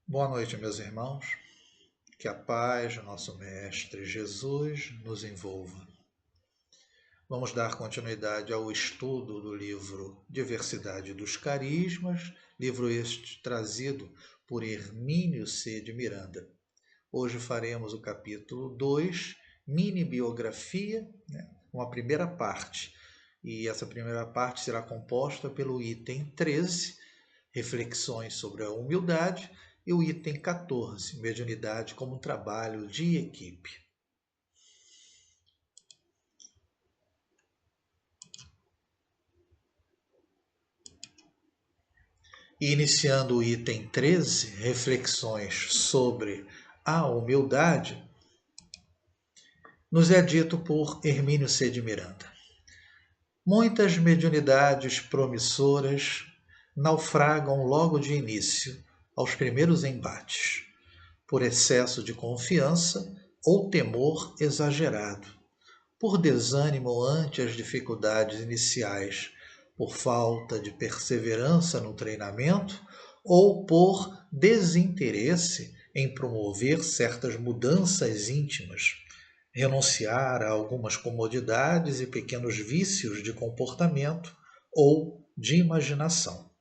Boa noite, meus irmãos. Que a paz do nosso Mestre Jesus nos envolva. Vamos dar continuidade ao estudo do livro Diversidade dos Carismas, livro este trazido por Hermínio C. de Miranda. Hoje faremos o capítulo 2, Mini Biografia, uma primeira parte. E essa primeira parte será composta pelo item 13, Reflexões sobre a humildade, e o item 14, mediunidade como trabalho de equipe. E iniciando o item 13, reflexões sobre a humildade, nos é dito por Hermínio C. de Miranda. Muitas mediunidades promissoras naufragam logo de início, aos primeiros embates, por excesso de confiança ou temor exagerado, por desânimo ante as dificuldades iniciais, por falta de perseverança no treinamento ou por desinteresse em promover certas mudanças íntimas, renunciar a algumas comodidades e pequenos vícios de comportamento ou de imaginação.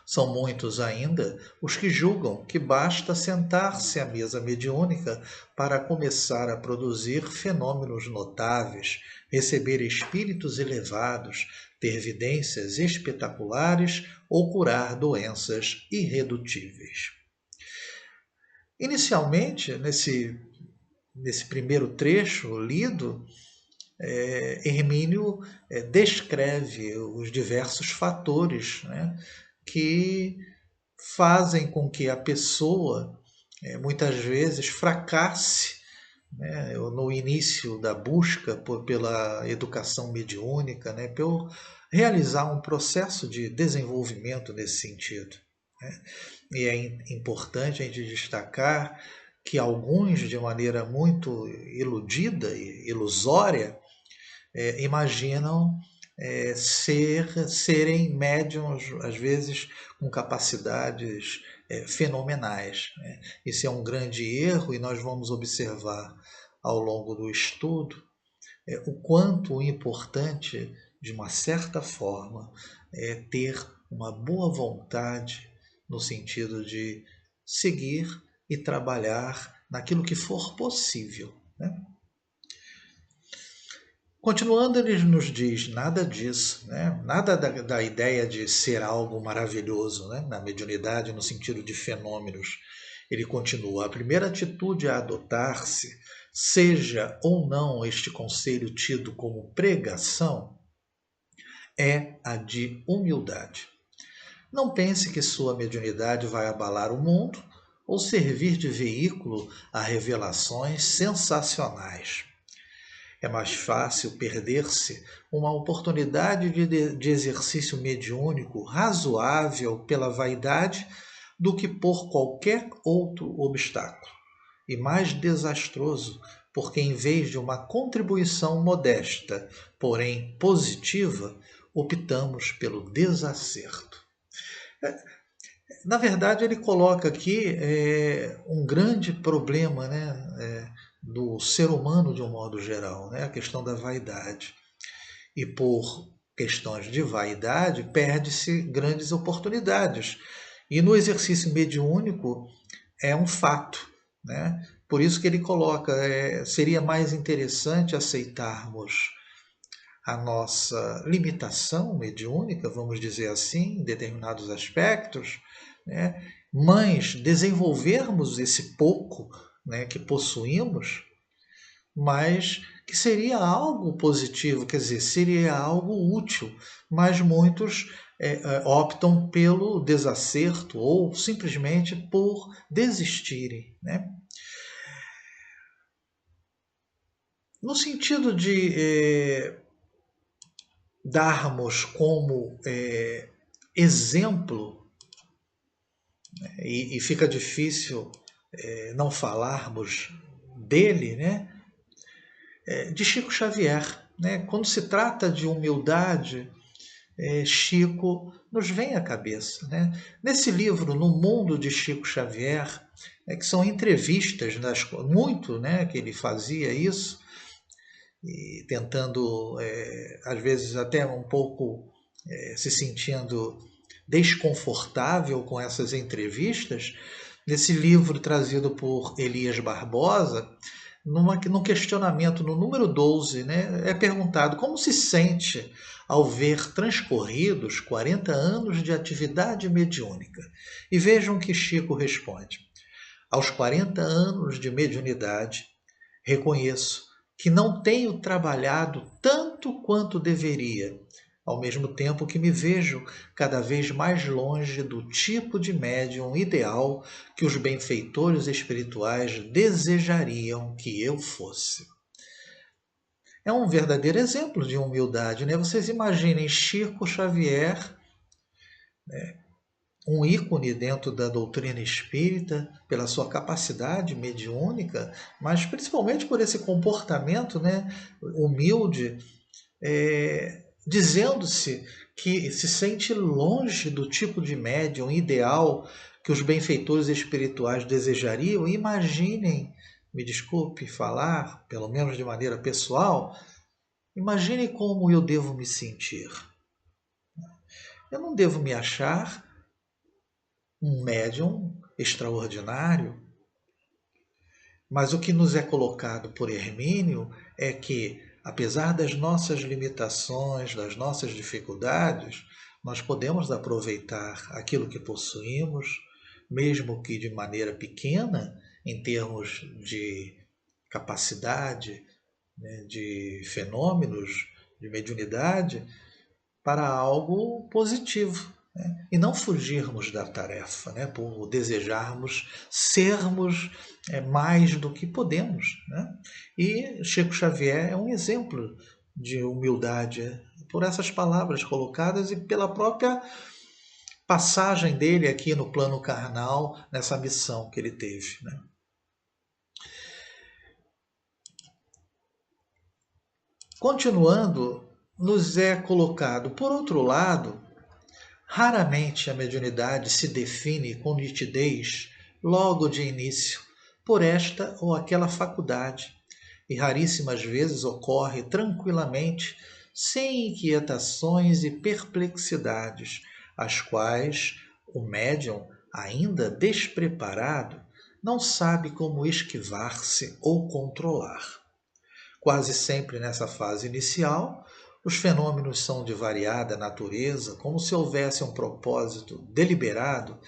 São muitos ainda os que julgam que basta sentar-se à mesa mediúnica para começar a produzir fenômenos notáveis, receber espíritos elevados, ter vidências espetaculares ou curar doenças irredutíveis. Inicialmente, nesse primeiro trecho lido, Hermínio descreve os diversos fatores, que fazem com que a pessoa, muitas vezes, fracasse no início da busca pela educação mediúnica, por realizar um processo de desenvolvimento nesse sentido. E é importante a gente destacar que alguns, de maneira muito iludida e ilusória, imaginam serem médiums, às vezes, com capacidades fenomenais. Isso é um grande erro e nós vamos observar ao longo do estudo o quanto importante, de uma certa forma, é ter uma boa vontade no sentido de seguir e trabalhar naquilo que for possível. Continuando, ele nos diz nada disso, nada da ideia de ser algo maravilhoso, na mediunidade, no sentido de fenômenos. Ele continua: a primeira atitude a adotar-se, seja ou não este conselho tido como pregação, é a de humildade. Não pense que sua mediunidade vai abalar o mundo ou servir de veículo a revelações sensacionais. É mais fácil perder-se uma oportunidade de exercício mediúnico razoável pela vaidade do que por qualquer outro obstáculo. E mais desastroso, porque em vez de uma contribuição modesta, porém positiva, optamos pelo desacerto. Na verdade, ele coloca aqui um grande problema, do ser humano de um modo geral, a questão da vaidade. E por questões de vaidade, perde-se grandes oportunidades. E no exercício mediúnico é um fato. Por isso que ele coloca, seria mais interessante aceitarmos a nossa limitação mediúnica, vamos dizer assim, em determinados aspectos, mas desenvolvermos esse pouco que possuímos, mas que seria algo positivo, quer dizer, seria algo útil, mas muitos optam pelo desacerto ou simplesmente por desistirem. No sentido de darmos como exemplo, e fica difícil não falarmos dele, de Chico Xavier. Quando se trata de humildade, Chico nos vem à cabeça, né? Nesse livro, No Mundo de Chico Xavier, que são entrevistas, muito, né, que ele fazia isso, e tentando, às vezes até um pouco se sentindo desconfortável com essas entrevistas. Nesse livro trazido por Elias Barbosa, num questionamento no número 12, né, é perguntado como se sente ao ver transcorridos 40 anos de atividade mediúnica. E vejam que Chico responde: aos 40 anos de mediunidade, reconheço que não tenho trabalhado tanto quanto deveria, ao mesmo tempo que me vejo cada vez mais longe do tipo de médium ideal que os benfeitores espirituais desejariam que eu fosse. É um verdadeiro exemplo de humildade, né? Vocês imaginem Chico Xavier, um ícone dentro da doutrina espírita, pela sua capacidade mediúnica, mas principalmente por esse comportamento, né, humilde, dizendo-se que se sente longe do tipo de médium ideal que os benfeitores espirituais desejariam. Imaginem, me desculpe falar, pelo menos de maneira pessoal, imagine como eu devo me sentir. Eu não devo me achar um médium extraordinário, mas o que nos é colocado por Hermínio é que, apesar das nossas limitações, das nossas dificuldades, nós podemos aproveitar aquilo que possuímos, mesmo que de maneira pequena, em termos de capacidade, né, de fenômenos, de mediunidade, para algo positivo, né? E não fugirmos da tarefa, né? Por desejarmos sermos mais do que podemos, né? E Chico Xavier é um exemplo de humildade por essas palavras colocadas e pela própria passagem dele aqui no plano carnal, nessa missão que ele teve, né? Continuando, nos é colocado, por outro lado, raramente a mediunidade se define com nitidez logo de início por esta ou aquela faculdade, e raríssimas vezes ocorre tranquilamente, sem inquietações e perplexidades, as quais o médium, ainda despreparado, não sabe como esquivar-se ou controlar. Quase sempre nessa fase inicial, os fenômenos são de variada natureza, como se houvesse um propósito deliberado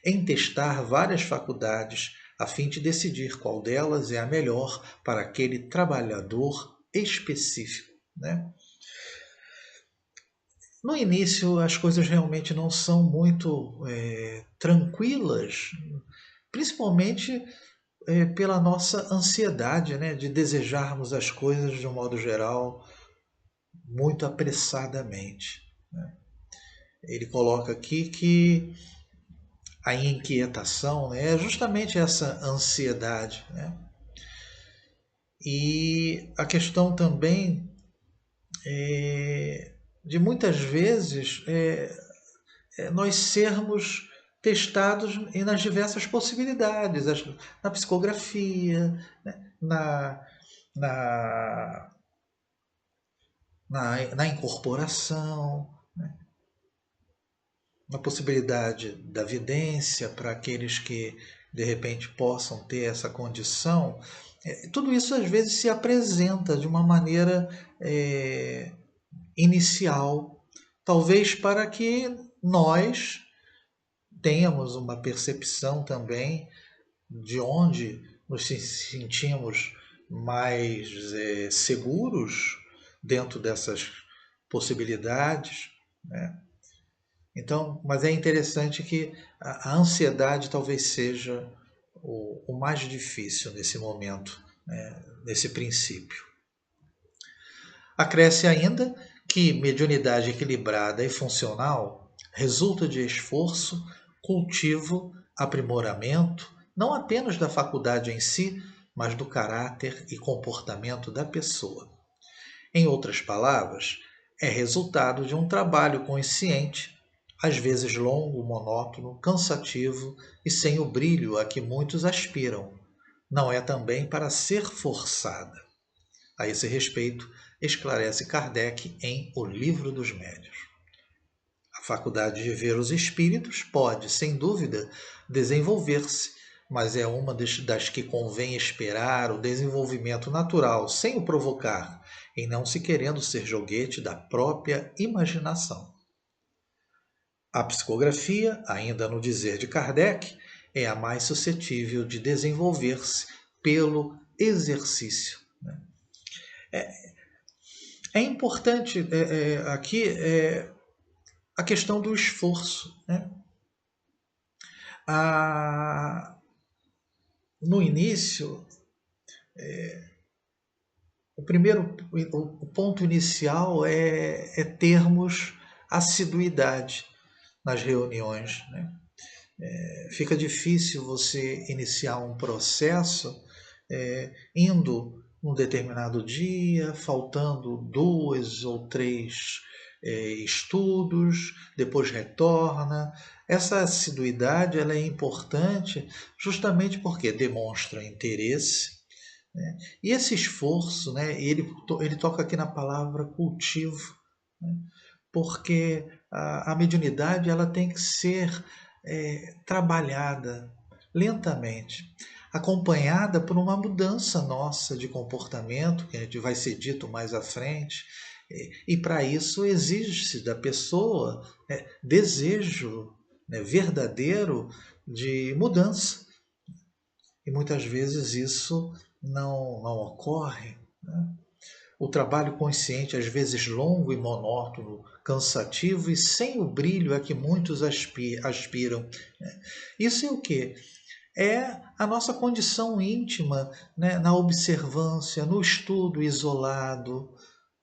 em testar várias faculdades a fim de decidir qual delas é a melhor para aquele trabalhador específico, né? No início, as coisas realmente não são muito tranquilas, principalmente pela nossa ansiedade, né, de desejarmos as coisas de um modo geral muito apressadamente, né? Ele coloca aqui que a inquietação, né, é justamente essa ansiedade, né? E a questão também de muitas vezes nós sermos testados nas diversas possibilidades, na psicografia, né, na, na incorporação, né, na possibilidade da vidência para aqueles que de repente possam ter essa condição. Tudo isso às vezes se apresenta de uma maneira inicial, talvez para que nós tenhamos uma percepção também de onde nos sentimos mais seguros dentro dessas possibilidades, né? Então, mas é interessante que a ansiedade talvez seja o mais difícil nesse momento, né? Nesse princípio. Acresce ainda que mediunidade equilibrada e funcional resulta de esforço, cultivo, aprimoramento, não apenas da faculdade em si, mas do caráter e comportamento da pessoa. Em outras palavras, é resultado de um trabalho consciente, às vezes longo, monótono, cansativo e sem o brilho a que muitos aspiram. Não é também para ser forçada. A esse respeito, esclarece Kardec em O Livro dos Médiuns. A faculdade de ver os espíritos pode, sem dúvida, desenvolver-se, mas é uma das que convém esperar o desenvolvimento natural, sem o provocar, em não se querendo ser joguete da própria imaginação. A psicografia, ainda no dizer de Kardec, é a mais suscetível de desenvolver-se pelo exercício. É importante aqui a questão do esforço. Né? No início, o ponto inicial é termos assiduidade nas reuniões. Né? Fica difícil você iniciar um processo indo num determinado dia, faltando 2 ou 3 estudos, depois retorna. Essa assiduidade ela é importante justamente porque demonstra interesse, né? E esse esforço, né, ele toca aqui na palavra cultivo, né? Porque a mediunidade ela tem que ser trabalhada lentamente, acompanhada por uma mudança nossa de comportamento, que a gente vai ser dito mais à frente, e para isso exige-se da pessoa desejo verdadeiro de mudança. E muitas vezes isso não ocorre. Né? O trabalho consciente, às vezes longo e monótono, cansativo e sem o brilho a que muitos aspiram. Isso é o quê? É a nossa condição íntima, né, na observância, no estudo isolado,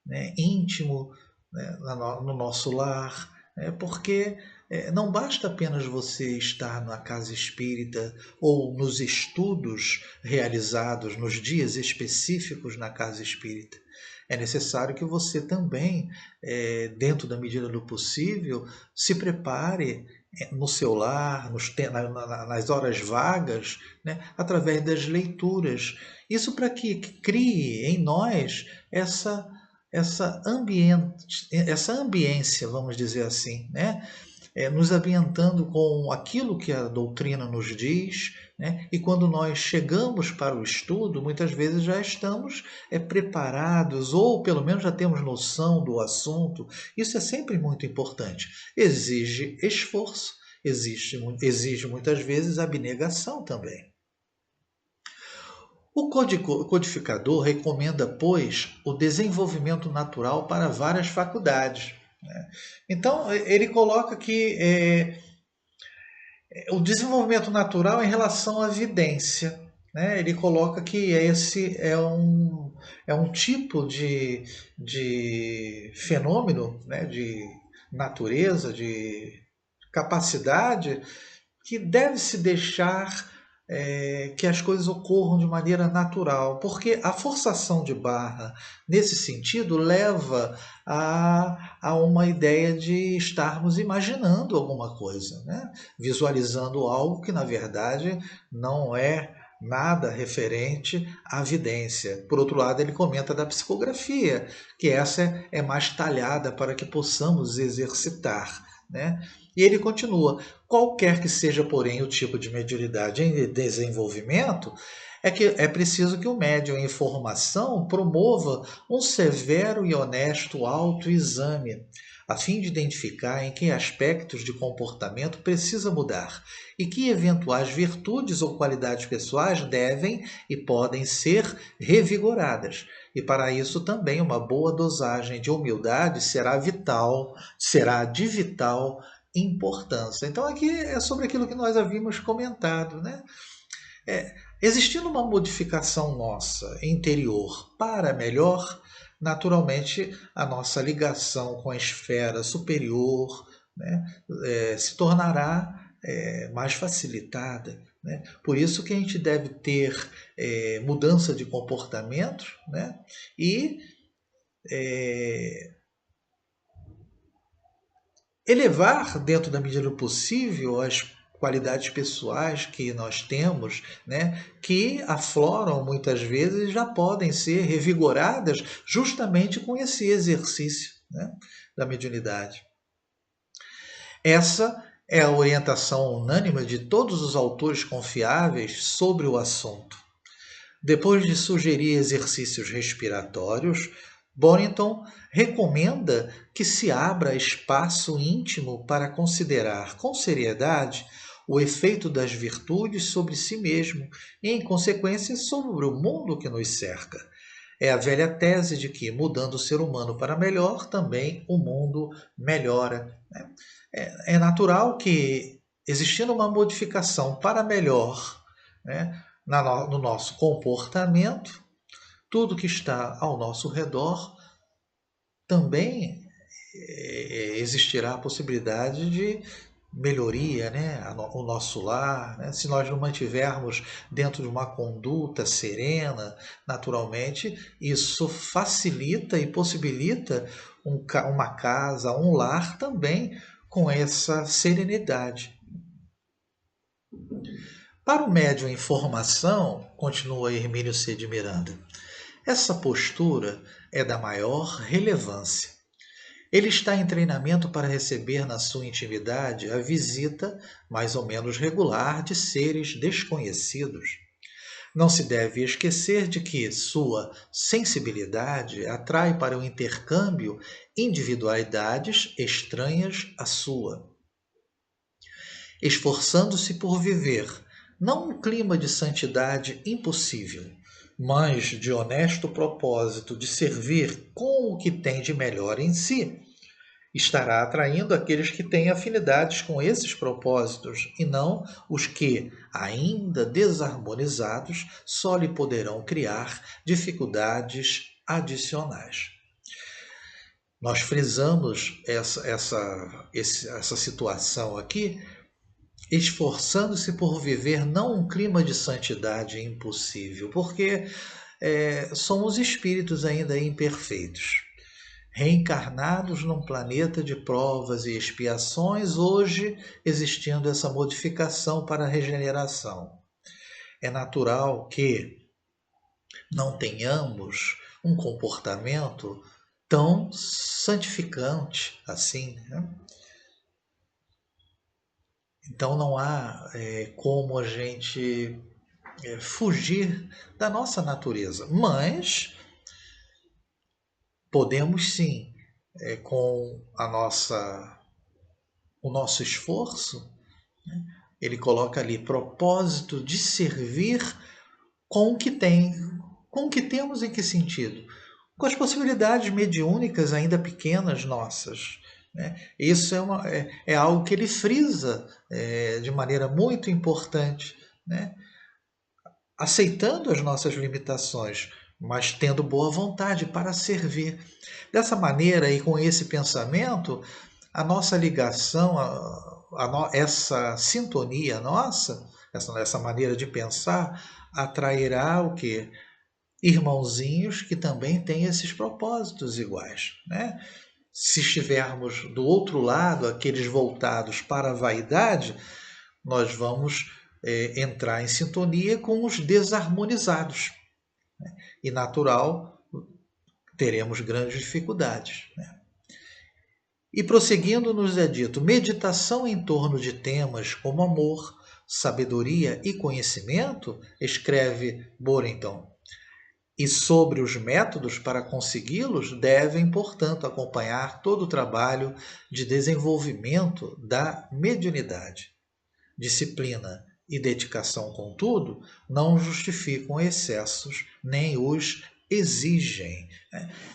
né, íntimo, né, no nosso lar, porque não basta apenas você estar na casa espírita ou nos estudos realizados nos dias específicos na casa espírita. É necessário que você também, dentro da medida do possível, se prepare no seu lar, nas horas vagas, né, através das leituras. Isso para que crie em nós essa ambiência, vamos dizer assim, né? Nos ambientando com aquilo que a doutrina nos diz, né? E quando nós chegamos para o estudo, muitas vezes já estamos preparados, ou pelo menos já temos noção do assunto. Isso é sempre muito importante. Exige esforço, exige muitas vezes abnegação também. O codificador recomenda, pois, o desenvolvimento natural para várias faculdades. Né? Então, ele coloca que o desenvolvimento natural em relação à vidência. Né? Ele coloca que esse é um tipo de fenômeno, né? De natureza, de capacidade, que deve se deixar que as coisas ocorram de maneira natural, porque a forçação de barra, nesse sentido, leva a uma ideia de estarmos imaginando alguma coisa, né? Visualizando algo que, na verdade, não é nada referente à vidência. Por outro lado, ele comenta da psicografia, que essa é mais talhada para que possamos exercitar, né? E ele continua: qualquer que seja, porém, o tipo de mediunidade em desenvolvimento, é preciso que o médium em formação promova um severo e honesto autoexame, a fim de identificar em que aspectos de comportamento precisa mudar e que eventuais virtudes ou qualidades pessoais devem e podem ser revigoradas. E para isso também uma boa dosagem de humildade será de vital importância. Então aqui é sobre aquilo que nós havíamos comentado, né? Existindo uma modificação nossa interior para melhor, naturalmente a nossa ligação com a esfera superior, né, se tornará mais facilitada. Né? Por isso que a gente deve ter mudança de comportamento, né? E elevar, dentro da medida do possível, as qualidades pessoais que nós temos, né, que afloram muitas vezes e já podem ser revigoradas justamente com esse exercício, né, da mediunidade. Essa é a orientação unânime de todos os autores confiáveis sobre o assunto. Depois de sugerir exercícios respiratórios, Bonington recomenda que se abra espaço íntimo para considerar com seriedade o efeito das virtudes sobre si mesmo e, em consequência, sobre o mundo que nos cerca. É a velha tese de que, mudando o ser humano para melhor, também o mundo melhora. É natural que, existindo uma modificação para melhor, né, no nosso comportamento, tudo que está ao nosso redor também existirá a possibilidade de melhoria, né? O nosso lar, né? Se nós não mantivermos dentro de uma conduta serena, naturalmente, isso facilita e possibilita uma casa, um lar também com essa serenidade. Para o médium em formação, continua Hermínio C. de Miranda, essa postura é da maior relevância. Ele está em treinamento para receber na sua intimidade a visita mais ou menos regular de seres desconhecidos. Não se deve esquecer de que sua sensibilidade atrai para o intercâmbio individualidades estranhas à sua. Esforçando-se por viver, não um clima de santidade impossível, mas de honesto propósito de servir com o que tem de melhor em si, estará atraindo aqueles que têm afinidades com esses propósitos e não os que, ainda desarmonizados, só lhe poderão criar dificuldades adicionais. Nós frisamos essa situação aqui, esforçando-se por viver não um clima de santidade impossível, porque somos espíritos ainda imperfeitos, reencarnados num planeta de provas e expiações, hoje existindo essa modificação para a regeneração. É natural que não tenhamos um comportamento tão santificante assim, né? Então não há como a gente fugir da nossa natureza, mas podemos sim, com o nosso esforço, né, ele coloca ali propósito de servir com o que tem, com o que temos em que sentido? Com as possibilidades mediúnicas ainda pequenas nossas. Né? Isso é algo que ele frisa de maneira muito importante, né? Aceitando as nossas limitações, mas tendo boa vontade para servir. Dessa maneira e com esse pensamento, a nossa ligação, essa sintonia nossa, essa maneira de pensar, atrairá o quê? Irmãozinhos que também têm esses propósitos iguais, né? Se estivermos do outro lado, aqueles voltados para a vaidade, nós vamos entrar em sintonia com os desarmonizados. Né? E natural, teremos grandes dificuldades. Né? E prosseguindo, nos é dito, meditação em torno de temas como amor, sabedoria e conhecimento, escreve Borington, e sobre os métodos para consegui-los, devem, portanto, acompanhar todo o trabalho de desenvolvimento da mediunidade. Disciplina e dedicação, contudo, não justificam excessos, nem os exigem.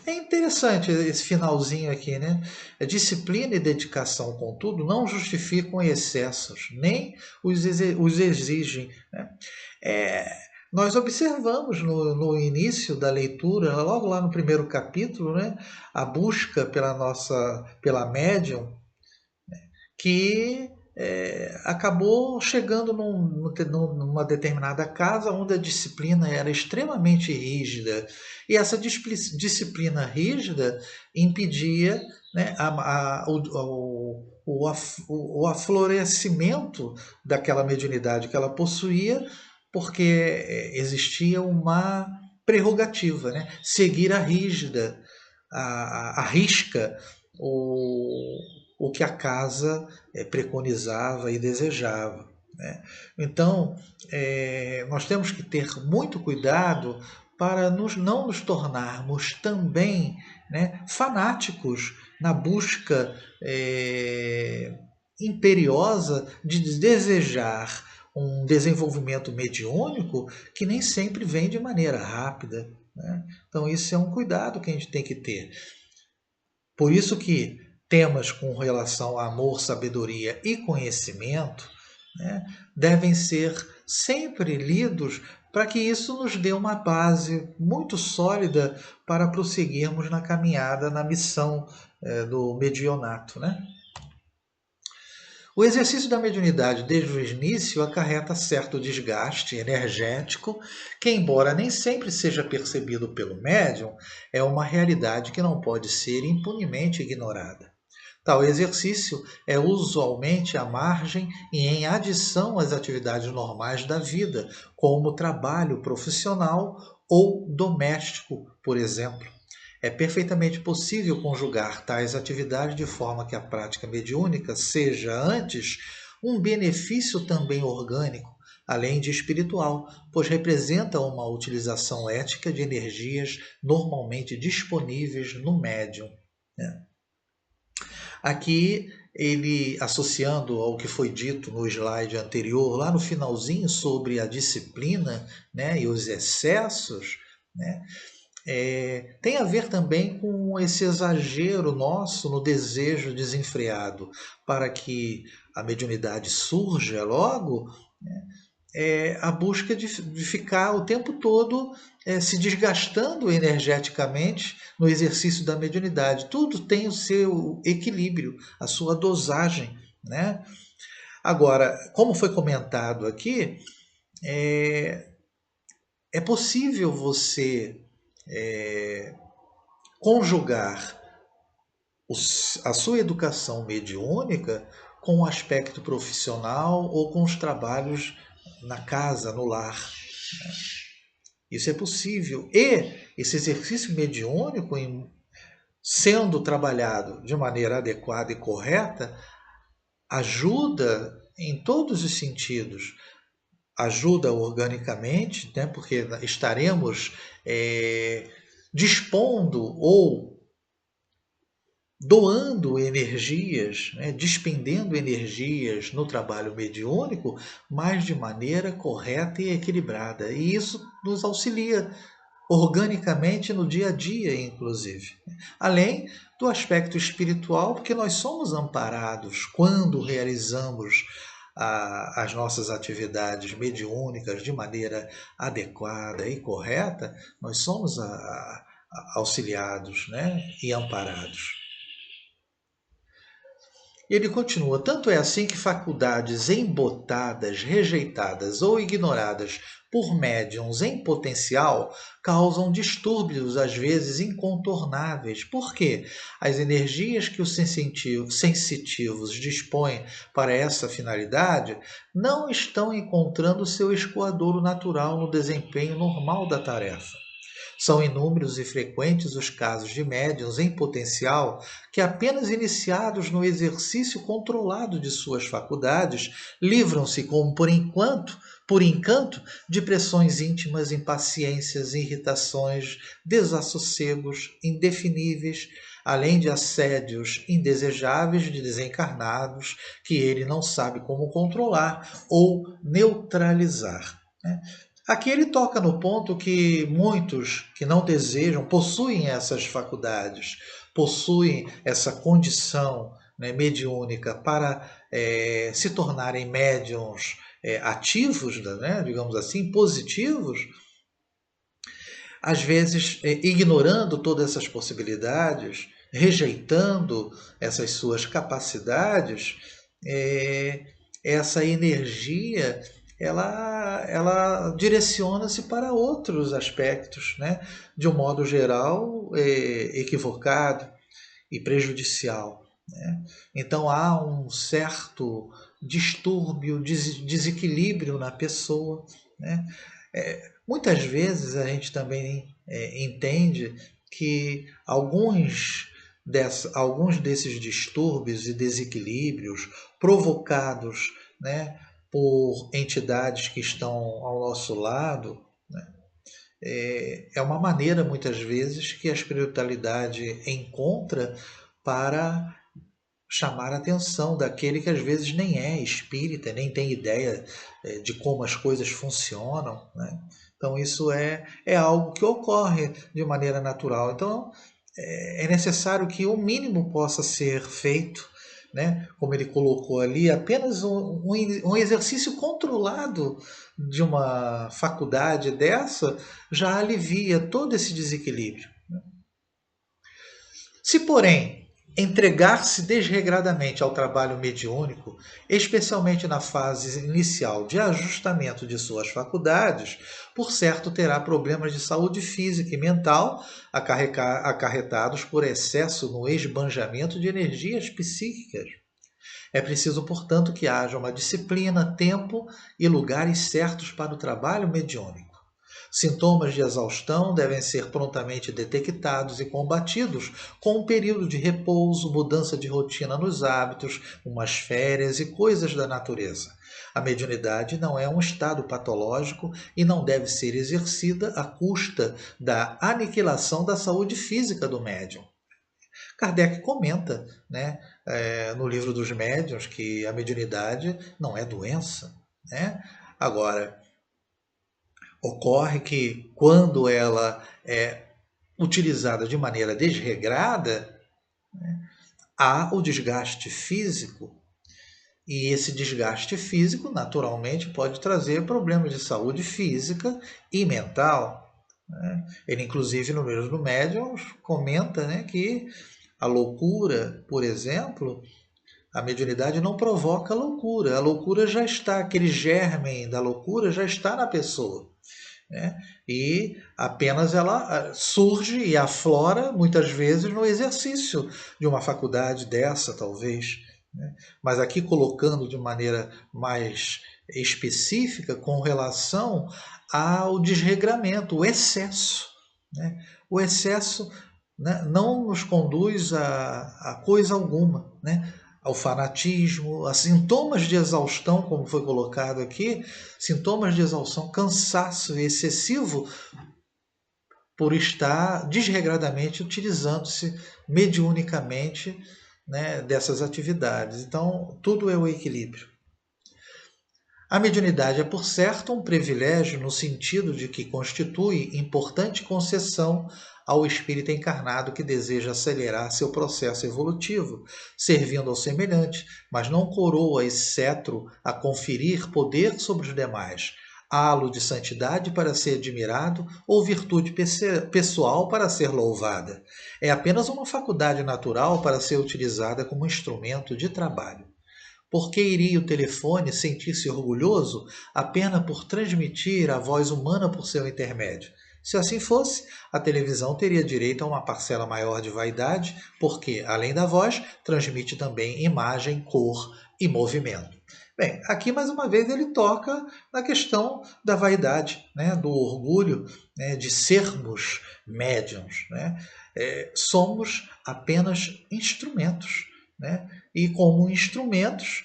É interessante esse finalzinho aqui, né? Disciplina e dedicação, contudo, não justificam excessos, nem os exigem. Né? Nós observamos no início da leitura, logo lá no primeiro capítulo, né, a busca pela médium, né, que acabou chegando numa determinada casa onde a disciplina era extremamente rígida. E essa disciplina rígida impedia né, o aflorescimento daquela mediunidade que ela possuía, porque existia uma prerrogativa, né? Seguir a risca o que a casa preconizava e desejava, né? Então, nós temos que ter muito cuidado para não nos tornarmos também, né, fanáticos na busca imperiosa de desejar um desenvolvimento mediúnico que nem sempre vem de maneira rápida, né? Então isso é um cuidado que a gente tem que ter. Por isso que temas com relação a amor, sabedoria e conhecimento, né, devem ser sempre lidos para que isso nos dê uma base muito sólida para prosseguirmos na caminhada, na missão do medionato, né? O exercício da mediunidade desde o início acarreta certo desgaste energético, que, embora nem sempre seja percebido pelo médium, é uma realidade que não pode ser impunemente ignorada. Tal exercício é usualmente à margem e em adição às atividades normais da vida, como trabalho profissional ou doméstico, por exemplo. É perfeitamente possível conjugar tais atividades de forma que a prática mediúnica seja, antes, um benefício também orgânico, além de espiritual, pois representa uma utilização ética de energias normalmente disponíveis no médium, né? Aqui, ele, associando ao que foi dito no slide anterior, lá no finalzinho, sobre a disciplina, né, e os excessos, né, tem a ver também com esse exagero nosso no desejo desenfreado para que a mediunidade surja logo, né? A busca de ficar o tempo todo se desgastando energeticamente no exercício da mediunidade. Tudo tem o seu equilíbrio, a sua dosagem, né? Agora, como foi comentado aqui, é possível você conjugar a sua educação mediúnica com o aspecto profissional ou com os trabalhos na casa, no lar. Isso é possível. E esse exercício mediúnico, sendo trabalhado de maneira adequada e correta, ajuda em todos os sentidos. Ajuda organicamente, né, porque estaremos dispondo ou doando energias, né, despendendo energias no trabalho mediúnico, mas de maneira correta e equilibrada. E isso nos auxilia organicamente no dia a dia, inclusive. Além do aspecto espiritual, porque nós somos amparados quando realizamos as nossas atividades mediúnicas de maneira adequada e correta, nós somos auxiliados, né, e amparados. Ele continua: tanto é assim que faculdades embotadas, rejeitadas ou ignoradas por médiuns em potencial causam distúrbios, às vezes incontornáveis. Por quê? As energias que os sensitivos dispõem para essa finalidade não estão encontrando seu escoadouro natural no desempenho normal da tarefa. São inúmeros e frequentes os casos de médiuns em potencial que, apenas iniciados no exercício controlado de suas faculdades, livram-se, como por encanto, de pressões íntimas, impaciências, irritações, desassossegos indefiníveis, além de assédios indesejáveis de desencarnados que ele não sabe como controlar ou neutralizar, né? Aqui ele toca no ponto que muitos que não desejam possuem essas faculdades, possuem essa condição, né, mediúnica para se tornarem médiums ativos, né, digamos assim, positivos, às vezes ignorando todas essas possibilidades, rejeitando essas suas capacidades, essa energia ela direciona-se para outros aspectos, né? De um modo geral, equivocado. e prejudicial, né? Então há um certo distúrbio, desequilíbrio na pessoa, né? Muitas vezes a gente também entende que alguns desses distúrbios e desequilíbrios provocados, né, por entidades que estão ao nosso lado, né, é uma maneira, muitas vezes, que a espiritualidade encontra para chamar a atenção daquele que às vezes nem é espírita, nem tem ideia de como as coisas funcionam, né? Então isso é algo que ocorre de maneira natural. Então é necessário que o mínimo possa ser feito, né? Como ele colocou ali, apenas um exercício controlado de uma faculdade dessa já alivia todo esse desequilíbrio. Se, porém, entregar-se desregradamente ao trabalho mediúnico, especialmente na fase inicial de ajustamento de suas faculdades, por certo terá problemas de saúde física e mental acarretados por excesso no esbanjamento de energias psíquicas. É preciso, portanto, que haja uma disciplina, tempo e lugares certos para o trabalho mediúnico. Sintomas de exaustão devem ser prontamente detectados e combatidos com um período de repouso, mudança de rotina nos hábitos, umas férias e coisas da natureza. A mediunidade não é um estado patológico e não deve ser exercida à custa da aniquilação da saúde física do médium. Kardec comenta, né, no livro dos médiuns, que a mediunidade não é doença, né? Agora, ocorre que quando ela é utilizada de maneira desregrada, né, há o desgaste físico. E esse desgaste físico, naturalmente, pode trazer problemas de saúde física e mental, né? Ele, inclusive, no livro do Médiuns, comenta, né, que a loucura, por exemplo, a mediunidade não provoca loucura. A loucura já está, aquele germe da loucura já está na pessoa, né? E apenas ela surge e aflora, muitas vezes, no exercício de uma faculdade dessa, talvez, né? Mas aqui colocando de maneira mais específica com relação ao desregramento, o excesso, né? O excesso, né, não nos conduz a coisa alguma, né? Ao fanatismo, a sintomas de exaustão, como foi colocado aqui, sintomas de exaustão, cansaço excessivo por estar desregradamente utilizando-se mediunicamente, né, dessas atividades. Então, tudo é o equilíbrio. A mediunidade é, por certo, um privilégio no sentido de que constitui importante concessão ao espírito encarnado que deseja acelerar seu processo evolutivo, servindo ao semelhante, mas não coroa esse cetro a conferir poder sobre os demais, halo de santidade para ser admirado ou virtude pessoal para ser louvada. É apenas uma faculdade natural para ser utilizada como instrumento de trabalho. Por que iria o telefone sentir-se orgulhoso apenas por transmitir a voz humana por seu intermédio? Se assim fosse, a televisão teria direito a uma parcela maior de vaidade, porque, além da voz, transmite também imagem, cor e movimento. Bem, aqui mais uma vez ele toca na questão da vaidade, né, do orgulho, né, de sermos médiums, né? Somos apenas instrumentos, né? E como instrumentos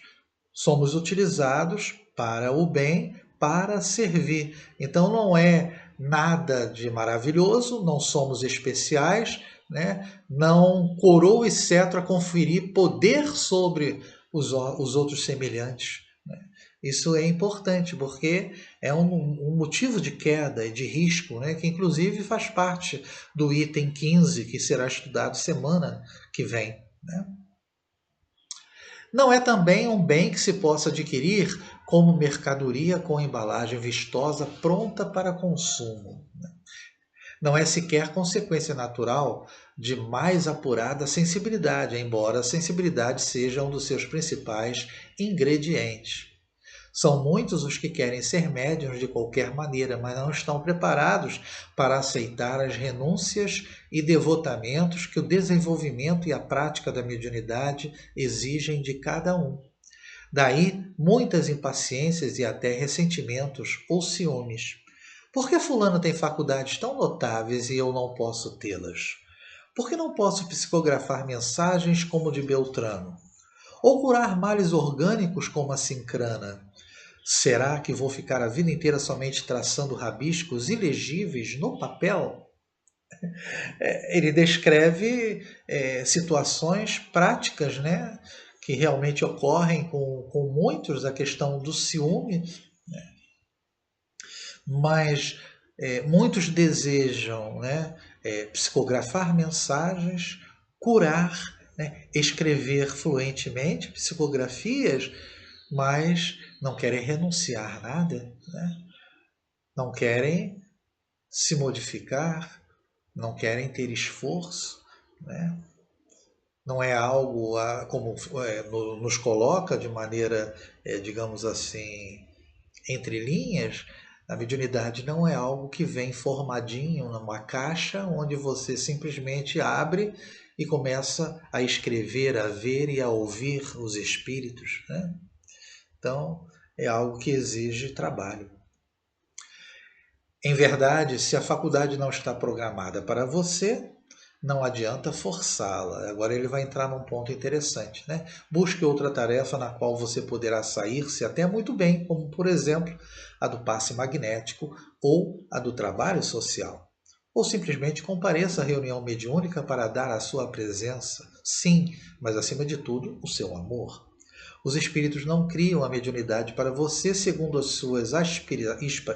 somos utilizados para o bem, para servir. Então não é nada de maravilhoso, não somos especiais, né? Não coroa e cetro a conferir poder sobre os outros semelhantes, né? Isso é importante porque é um motivo de queda e de risco, né? Que inclusive faz parte do item 15 que será estudado semana que vem, né? Não é também um bem que se possa adquirir como mercadoria com embalagem vistosa pronta para consumo. Não é sequer consequência natural de mais apurada sensibilidade, embora a sensibilidade seja um dos seus principais ingredientes. São muitos os que querem ser médiuns de qualquer maneira, mas não estão preparados para aceitar as renúncias e devotamentos que o desenvolvimento e a prática da mediunidade exigem de cada um. Daí muitas impaciências e até ressentimentos ou ciúmes. Por que fulano tem faculdades tão notáveis e eu não posso tê-las? Por que não posso psicografar mensagens como de Beltrano? Ou curar males orgânicos como a sincrana? Será que vou ficar a vida inteira somente traçando rabiscos ilegíveis no papel? Ele descreve situações práticas, né, que realmente ocorrem com muitos, a questão do ciúme, né, mas muitos desejam, né, psicografar mensagens, curar, né, escrever fluentemente psicografias, mas não querem renunciar a nada, né? Não querem se modificar, não querem ter esforço, né? Não é algo como nos coloca de maneira, digamos assim, entre linhas. A mediunidade não é algo que vem formadinho numa caixa onde você simplesmente abre e começa a escrever, a ver e a ouvir os espíritos, né? Então, é algo que exige trabalho. Em verdade, se a faculdade não está programada para você, não adianta forçá-la. Agora ele vai entrar num ponto interessante, né? Busque outra tarefa na qual você poderá sair-se até muito bem, como por exemplo a do passe magnético ou a do trabalho social. Ou simplesmente compareça à reunião mediúnica para dar a sua presença. Sim, mas acima de tudo, o seu amor. Os espíritos não criam a mediunidade para você segundo as suas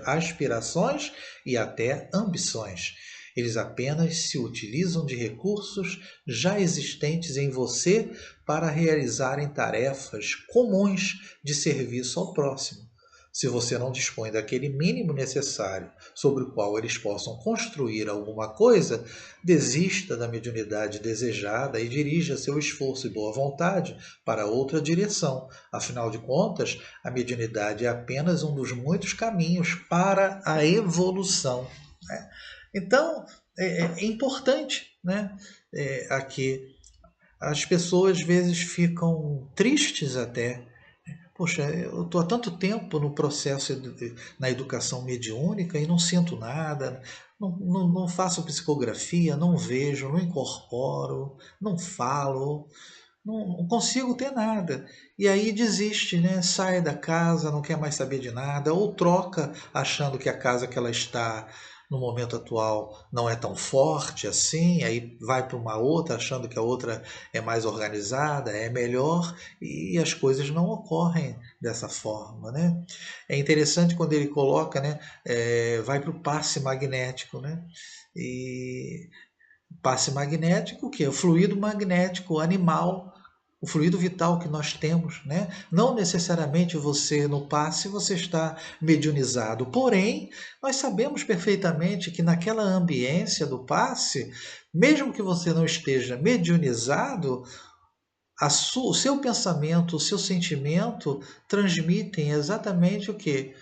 aspirações e até ambições. Eles apenas se utilizam de recursos já existentes em você para realizarem tarefas comuns de serviço ao próximo. Se você não dispõe daquele mínimo necessário sobre o qual eles possam construir alguma coisa, desista da mediunidade desejada e dirija seu esforço e boa vontade para outra direção. Afinal de contas, a mediunidade é apenas um dos muitos caminhos para a evolução, né? Então, é importante, né, aqui. As pessoas às vezes ficam tristes até. Poxa, eu estou há tanto tempo no processo na educação mediúnica e não sinto nada, não faço psicografia, não vejo, não incorporo, não falo, não consigo ter nada. E aí desiste, né? Sai da casa, não quer mais saber de nada, ou troca achando que a casa que ela está no momento atual não é tão forte assim, aí vai para uma outra achando que a outra é mais organizada, é melhor, e as coisas não ocorrem dessa forma, né? É interessante quando ele coloca, né? Vai para o passe magnético, né? E passe magnético, que é o fluido magnético animal, o fluido vital que nós temos, né? Não necessariamente você no passe você está mediunizado, porém nós sabemos perfeitamente que naquela ambiência do passe, mesmo que você não esteja mediunizado, o seu pensamento, o seu sentimento transmitem exatamente o que?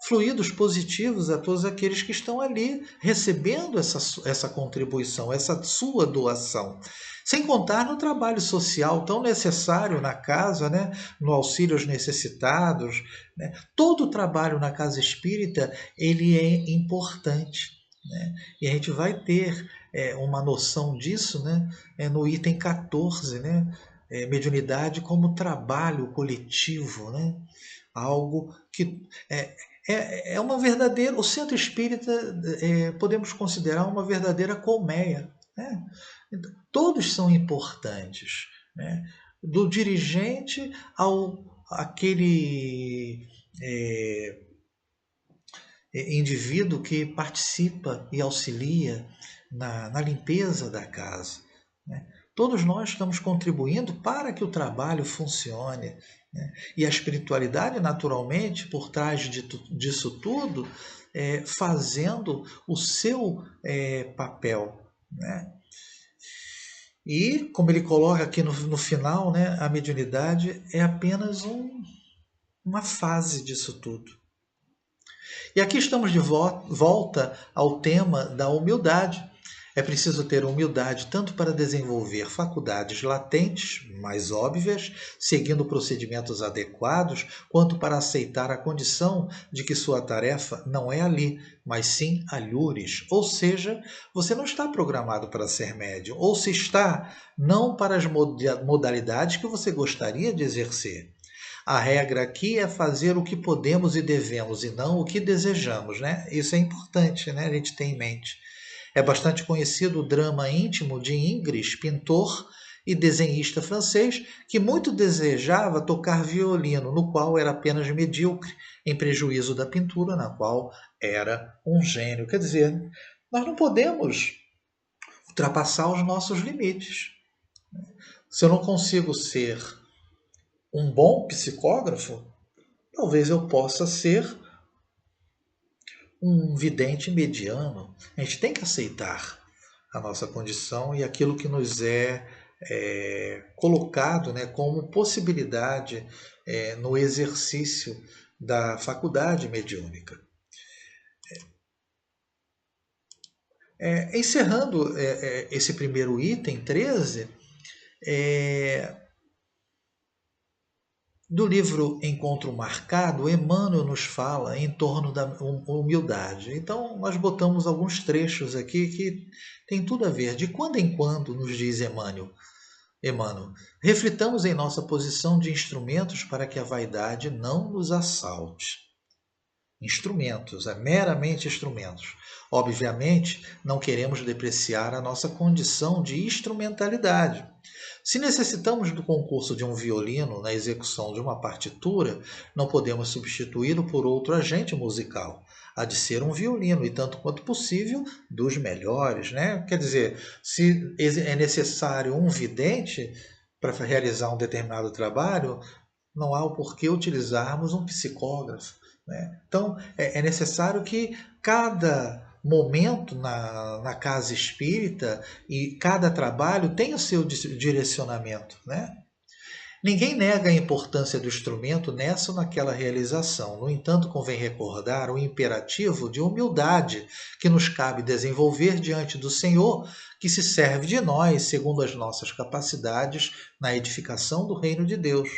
Fluidos positivos a todos aqueles que estão ali recebendo essa contribuição, essa sua doação. Sem contar no trabalho social tão necessário na casa, né? No auxílio aos necessitados, né? Todo o trabalho na casa espírita ele é importante, né? E a gente vai ter uma noção disso, né? No item 14, né? Mediunidade como trabalho coletivo, né? Algo que é uma verdadeira. O centro espírita podemos considerar uma verdadeira colmeia, né? Então, todos são importantes, né? Do dirigente ao aquele indivíduo que participa e auxilia na limpeza da casa, né? Todos nós estamos contribuindo para que o trabalho funcione, né? E a espiritualidade, naturalmente, por trás disso tudo, fazendo o seu papel, né? E, como ele coloca aqui no final, né, a mediunidade é apenas uma fase disso tudo. E aqui estamos de volta ao tema da humildade. É preciso ter humildade tanto para desenvolver faculdades latentes, mais óbvias, seguindo procedimentos adequados, quanto para aceitar a condição de que sua tarefa não é ali, mas sim alhures. Ou seja, você não está programado para ser médium, ou se está, não para as modalidades que você gostaria de exercer. A regra aqui é fazer o que podemos e devemos e não o que desejamos, né? Isso é importante, né? A gente tem em mente. É bastante conhecido o drama íntimo de Ingres, pintor e desenhista francês, que muito desejava tocar violino, no qual era apenas medíocre, em prejuízo da pintura, na qual era um gênio. Quer dizer, nós não podemos ultrapassar os nossos limites. Se eu não consigo ser um bom psicógrafo, talvez eu possa ser um vidente mediano. A gente tem que aceitar a nossa condição e aquilo que nos é colocado, né, como possibilidade no exercício da faculdade mediúnica. Encerrando esse primeiro item 13, do livro Encontro Marcado, Emmanuel nos fala em torno da humildade. Então, nós botamos alguns trechos aqui que tem tudo a ver. De quando em quando, nos diz Emmanuel, reflitamos em nossa posição de instrumentos para que a vaidade não nos assalte. Instrumentos, meramente instrumentos. Obviamente, não queremos depreciar a nossa condição de instrumentalidade. Se necessitamos do concurso de um violino na execução de uma partitura, não podemos substituí-lo por outro agente musical. Há de ser um violino, e tanto quanto possível, dos melhores, né? Quer dizer, se é necessário um vidente para realizar um determinado trabalho, não há o porquê utilizarmos um psicógrafo, né? Então, é necessário que cada momento na casa espírita e cada trabalho tenha o seu direcionamento, né? Ninguém nega a importância do instrumento nessa ou naquela realização. No entanto, convém recordar o imperativo de humildade que nos cabe desenvolver diante do Senhor, que se serve de nós, segundo as nossas capacidades, na edificação do reino de Deus.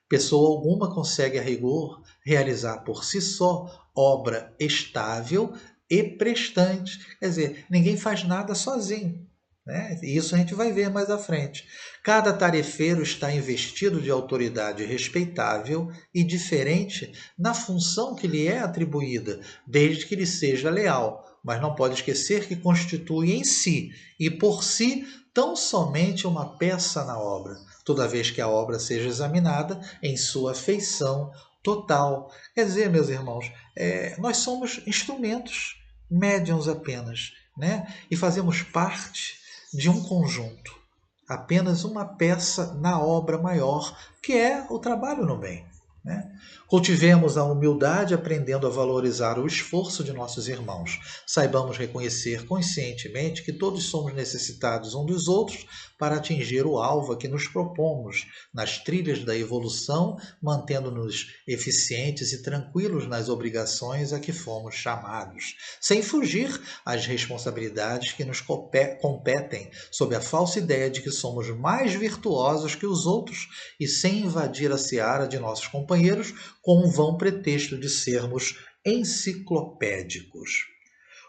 Pessoa alguma consegue, a rigor, realizar por si só obra estável e prestante. Quer dizer, ninguém faz nada sozinho, né? E isso a gente vai ver mais à frente. Cada tarefeiro está investido de autoridade respeitável e diferente na função que lhe é atribuída, desde que lhe seja leal, mas não pode esquecer que constitui em si e por si tão somente uma peça na obra, toda vez que a obra seja examinada em sua feição total. Quer dizer, meus irmãos, nós somos instrumentos, médiuns apenas, né? E fazemos parte de um conjunto, apenas uma peça na obra maior, que é o trabalho no bem, né? Cultivemos a humildade, aprendendo a valorizar o esforço de nossos irmãos. Saibamos reconhecer conscientemente que todos somos necessitados uns dos outros para atingir o alvo a que nos propomos, nas trilhas da evolução, mantendo-nos eficientes e tranquilos nas obrigações a que fomos chamados, sem fugir às responsabilidades que nos competem, sob a falsa ideia de que somos mais virtuosos que os outros e sem invadir a seara de nossos companheiros com um vão pretexto de sermos enciclopédicos.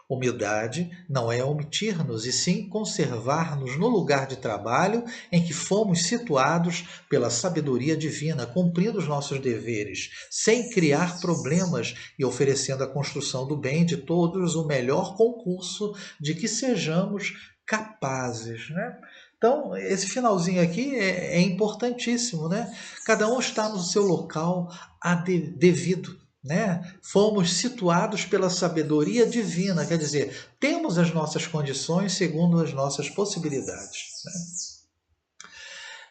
Humildade não é omitir-nos, e sim conservar-nos no lugar de trabalho em que fomos situados pela sabedoria divina, cumprindo os nossos deveres, sem criar problemas e oferecendo à construção do bem de todos o melhor concurso de que sejamos capazes, né? Então, esse finalzinho aqui é importantíssimo, né? Cada um está no seu local devido, né? Fomos situados pela sabedoria divina, quer dizer, temos as nossas condições segundo as nossas possibilidades, né?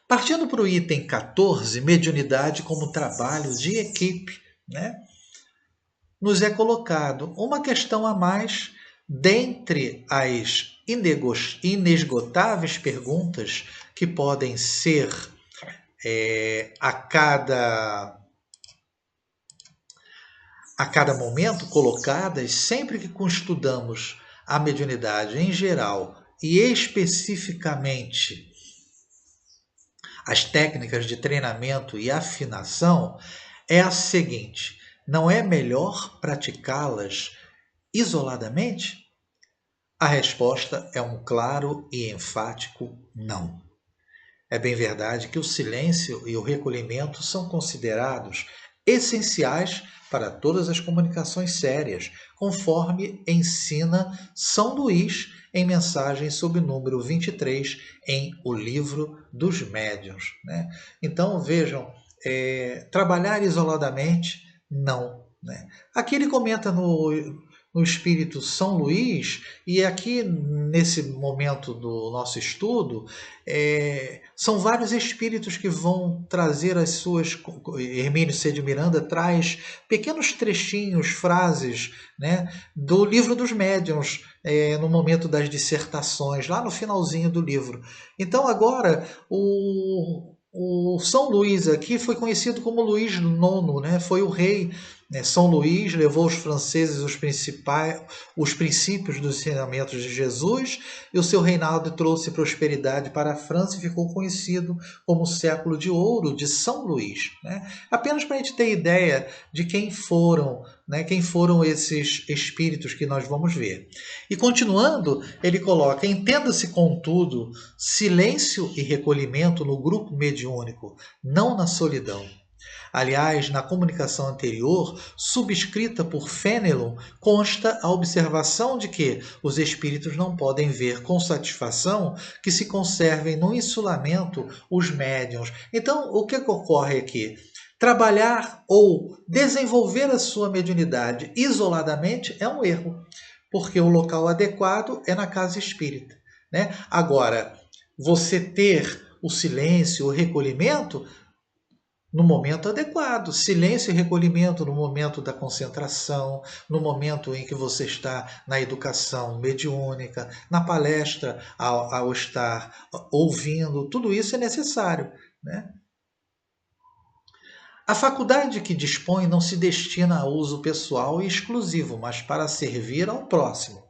Partindo para o item 14, mediunidade como trabalho de equipe, né? Nos é colocado uma questão a mais dentre as inesgotáveis perguntas que podem ser a cada a cada momento colocadas sempre que estudamos a mediunidade em geral e especificamente as técnicas de treinamento e afinação, é a seguinte: não é melhor praticá-las isoladamente? A resposta é um claro e enfático não. É bem verdade que o silêncio e o recolhimento são considerados essenciais para todas as comunicações sérias, conforme ensina São Luís em mensagem sob o número 23 em O Livro dos Médiuns. Né? Então, vejam, trabalhar isoladamente, não. Né? Aqui ele comenta no Espírito São Luís, e aqui nesse momento do nosso estudo, são vários espíritos que vão trazer as suas. Hermínio C. de Miranda traz pequenos trechinhos, frases, né, do Livro dos Médiuns, no momento das dissertações, lá no finalzinho do livro. Então agora o São Luís aqui foi conhecido como Luís IX, né? Foi o rei. São Luís levou os franceses os princípios dos ensinamentos de Jesus, e o seu reinado trouxe prosperidade para a França e ficou conhecido como o século de ouro de São Luís. Né? Apenas para a gente ter ideia de quem foram esses espíritos que nós vamos ver. E continuando, ele coloca: entenda-se, contudo, silêncio e recolhimento no grupo mediúnico, não na solidão. Aliás, na comunicação anterior, subscrita por Fénelon, consta a observação de que os espíritos não podem ver com satisfação que se conservem no insulamento os médiuns. Então, o que ocorre aqui? Trabalhar ou desenvolver a sua mediunidade isoladamente é um erro, porque o local adequado é na casa espírita. Né? Agora, você ter o silêncio, o recolhimento, no momento adequado. Silêncio e recolhimento no momento da concentração, no momento em que você está na educação mediúnica, na palestra, ao estar ouvindo, tudo isso é necessário. Né? A faculdade que dispõe não se destina a uso pessoal e exclusivo, mas para servir ao próximo.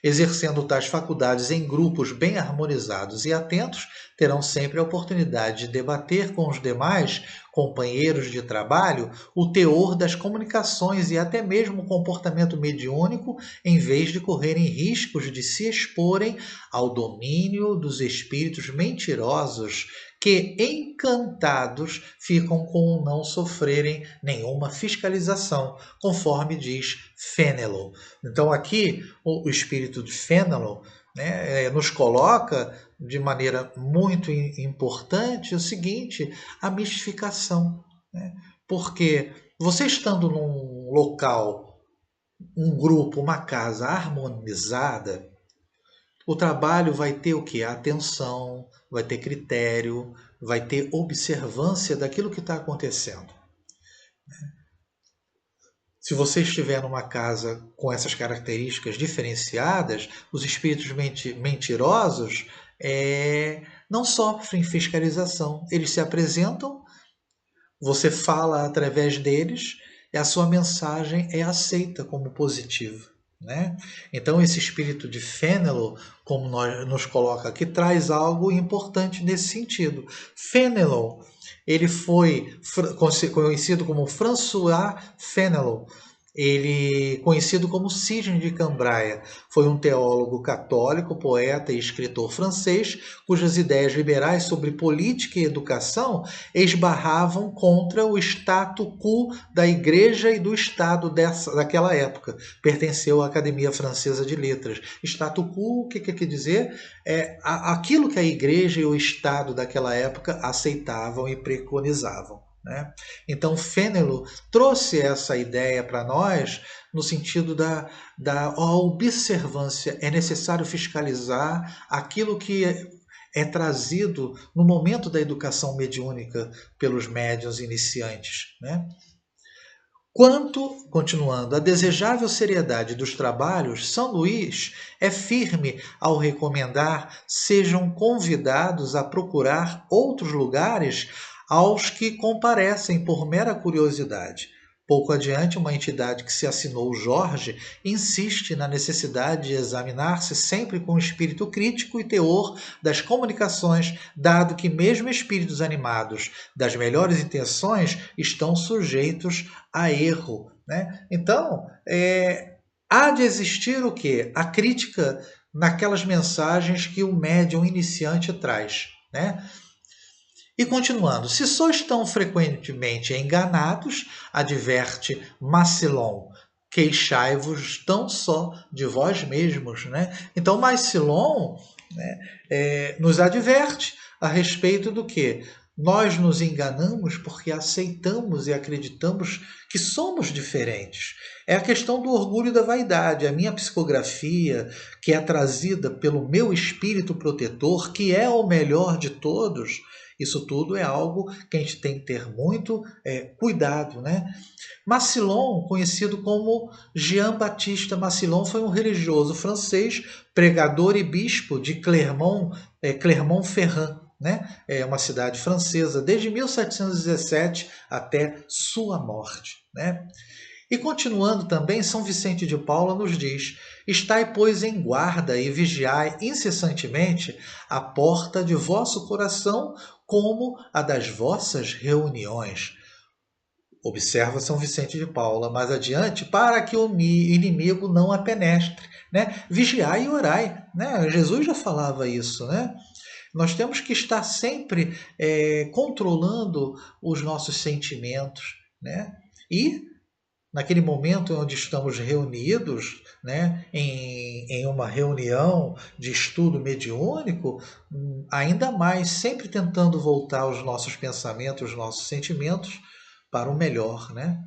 Exercendo tais faculdades em grupos bem harmonizados e atentos, terão sempre a oportunidade de debater com os demais companheiros de trabalho o teor das comunicações e até mesmo o comportamento mediúnico, em vez de correrem riscos de se exporem ao domínio dos espíritos mentirosos que, encantados, ficam com não sofrerem nenhuma fiscalização, conforme diz Fénelon. Então aqui o espírito de Fénelon, né, nos coloca de maneira muito importante o seguinte: a mistificação. Né? Porque você estando num local, um grupo, uma casa harmonizada, o trabalho vai ter o quê? Atenção, vai ter critério, vai ter observância daquilo que está acontecendo. Se você estiver numa casa com essas características diferenciadas, os espíritos mentirosos não sofrem fiscalização. Eles se apresentam, você fala através deles e a sua mensagem é aceita como positiva. Né? Então esse espírito de Fénelon, como nos coloca aqui, traz algo importante nesse sentido. Fénelon, ele foi conhecido como François Fénelon, ele conhecido como Cisne de Cambraia, foi um teólogo católico, poeta e escritor francês, cujas ideias liberais sobre política e educação esbarravam contra o status quo da Igreja e do Estado daquela época. Pertenceu à Academia Francesa de Letras. Status quo, o que quer dizer? Aquilo que a Igreja e o Estado daquela época aceitavam e preconizavam. Né? Então, Fénelon trouxe essa ideia para nós no sentido da observância. É necessário fiscalizar aquilo que é trazido no momento da educação mediúnica pelos médiuns iniciantes. Né? Quanto, continuando, à desejável seriedade dos trabalhos, São Luís é firme ao recomendar sejam convidados a procurar outros lugares aos que comparecem por mera curiosidade, Pouco adiante, uma entidade que se assinou Jorge insiste na necessidade de examinar-se sempre com espírito crítico e teor das comunicações, dado que mesmo espíritos animados das melhores intenções estão sujeitos a erro, né? Então, há de existir o quê? A crítica naquelas mensagens que o médium iniciante traz, né? E continuando, se sois tão frequentemente enganados, adverte Macilon, queixai-vos tão só de vós mesmos, né? Então Macilon, né, nos adverte a respeito do que nós nos enganamos porque aceitamos e acreditamos que somos diferentes. É a questão do orgulho e da vaidade. A minha psicografia, que é trazida pelo meu espírito protetor, que é o melhor de todos, isso tudo é algo que a gente tem que ter muito cuidado, né? Macilon, conhecido como Jean-Baptiste Macilon, foi um religioso francês, pregador e bispo de Clermont-Ferrand, né? É uma cidade francesa, desde 1717 até sua morte, né? E continuando também, São Vicente de Paula nos diz: estai, pois, em guarda e vigiai incessantemente a porta de vosso coração, como a das vossas reuniões. Observa São Vicente de Paula mais adiante, para que o inimigo não a penetre, né? Vigiai e orai, né? Jesus já falava isso, né? Nós temos que estar sempre controlando os nossos sentimentos, né? E naquele momento onde estamos reunidos, né, em uma reunião de estudo mediúnico, ainda mais sempre tentando voltar os nossos pensamentos, os nossos sentimentos para o melhor, né?